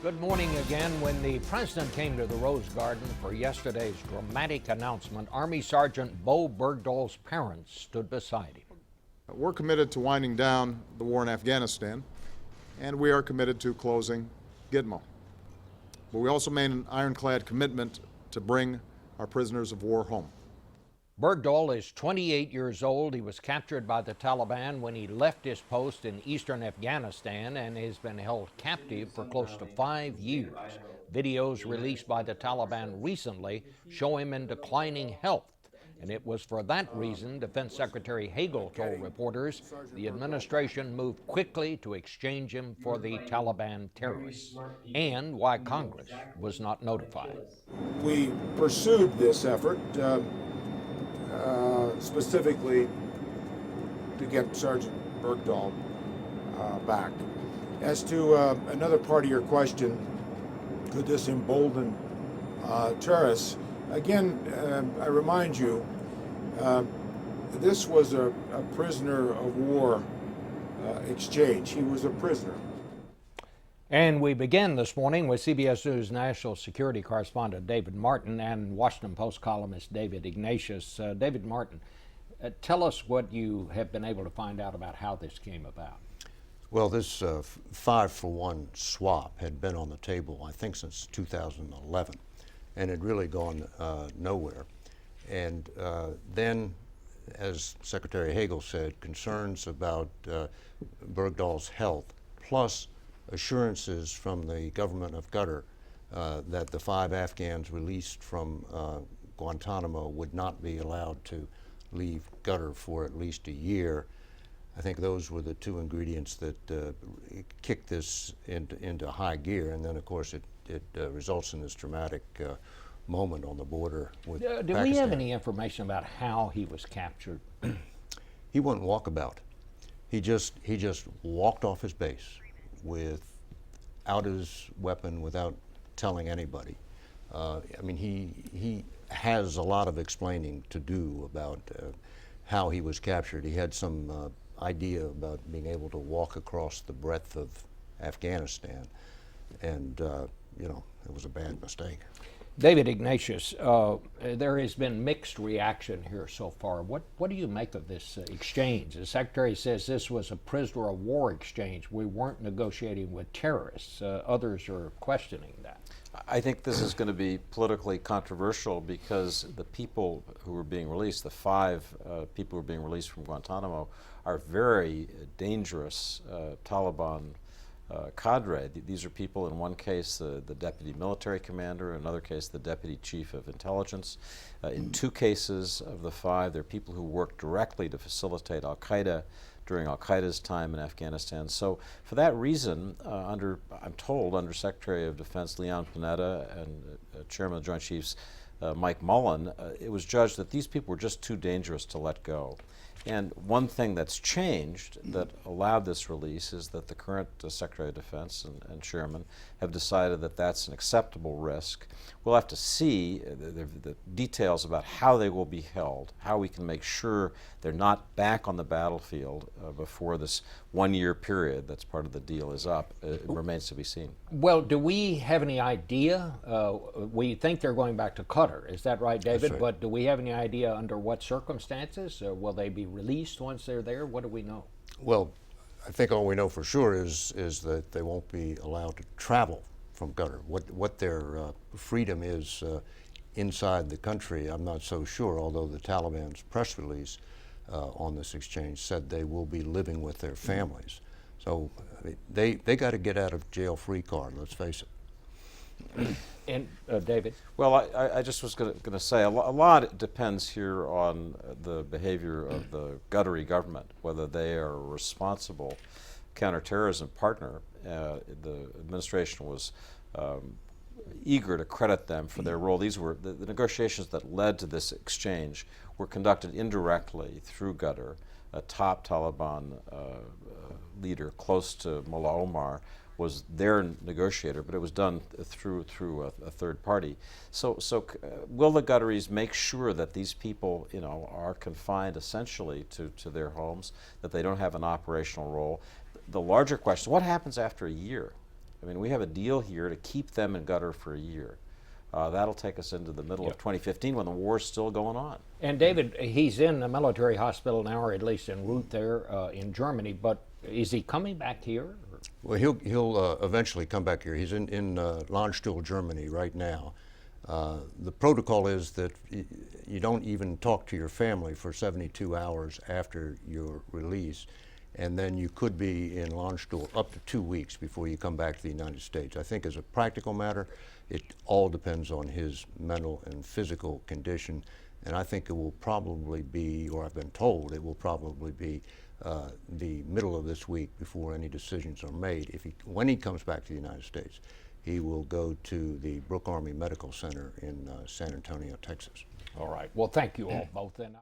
Good morning again. When the president came to the Rose Garden for yesterday's dramatic announcement, Army Sergeant Bowe Bergdahl's parents stood beside him. We're committed to winding down the war in Afghanistan, and we are committed to closing Gitmo. But we also made an ironclad commitment to bring our prisoners of war home. Bergdahl is 28 years old. He was captured by the Taliban when he left his post in eastern Afghanistan and has been held captive for close to 5 years. Videos released by the Taliban recently show him in declining health. And it was for that reason, Defense Secretary Hagel told reporters, the administration moved quickly to exchange him for the Taliban terrorists, and why Congress was not notified. We pursued this effort specifically to get Sergeant Bergdahl back. As to another part of your question, could this embolden terrorists? Again, I remind you, this was a prisoner of war exchange. He was a prisoner. And we begin this morning with CBS News national security correspondent David Martin and Washington Post columnist David Ignatius. David Martin, tell us what you have been able to find out about how this came about. Well, this 5-for-1 swap had been on the table, I think, since 2011, and had really gone nowhere. And then, as Secretary Hagel said, concerns about Bergdahl's health, plus assurances from the government of Qatar that the 5 Afghans released from Guantanamo would not be allowed to leave Qatar for at least a year. I think those were the 2 ingredients that kicked this into high gear, and then of course it results in this dramatic moment on the border with Pakistan. Do we have any information about how he was captured? He wouldn't walk about. He just walked off his base without his weapon, without telling anybody. I mean, he has a lot of explaining to do about how he was captured. He had some idea about being able to walk across the breadth of Afghanistan, and you know, it was a bad mistake. David Ignatius, there has been mixed reaction here so far. What do you make of this exchange? The Secretary says this was a prisoner of war exchange. We weren't negotiating with terrorists. Others are questioning that. I think this is going to be politically controversial because the people who were being released, the 5 people who were being released from Guantanamo, are very dangerous Taliban cadre. These are people, in one case, the deputy military commander, in another case, the deputy chief of intelligence. In 2 cases of the 5, they're people who work directly to facilitate al-Qaeda during al-Qaeda's time in Afghanistan. So for that reason, I'm told, under Secretary of Defense Leon Panetta and Chairman of the Joint Chiefs Mike Mullen, it was judged that these people were just too dangerous to let go. And one thing that's changed that allowed this release is that the current Secretary of Defense and Chairman have decided that that's an acceptable risk. We'll have to see the details about how they will be held, how we can make sure they're not back on the battlefield before this 1-year period that's part of the deal is up. It remains to be seen. Well, do we have any idea? We think they're going back to Qatar. Is that right, David? That's right. But do we have any idea under what circumstances? Will they be released once they're there? What do we know? Well, I think all we know for sure is that they won't be allowed to travel from Qatar. What their freedom is inside the country, I'm not so sure, although the Taliban's press release on this exchange said they will be living with their families. So they got to get out of jail free card, let's face it. And David? Well, I just was going to say a lot depends here on the behavior of the Qatari government, whether they are a responsible counterterrorism partner. The administration was eager to credit them for their role. These were the negotiations that led to this exchange were conducted indirectly through Qatar. A top Taliban leader close to Mullah Omar was their negotiator, but it was done through a third party. So will the Qataris make sure that these people, you know, are confined essentially to their homes, that they don't have an operational role? The larger question: what happens after a year? I mean, we have a deal here to keep them in Qatar for a year. That'll take us into the middle of 2015 when the war's still going on. And David, he's in a military hospital now, or at least en route there in Germany, but is he coming back here? Well, he'll eventually come back here. He's in Landstuhl, Germany right now. The protocol is that you don't even talk to your family for 72 hours after your release, and then you could be in Landstuhl up to 2 weeks before you come back to the United States. I think as a practical matter, it all depends on his mental and physical condition, and I think it will probably be, or I've been told, it will probably be the middle of this week before any decisions are made. When he comes back to the United States, he will go to the Brooke Army Medical Center in San Antonio, Texas. All right. Well, thank you all both then.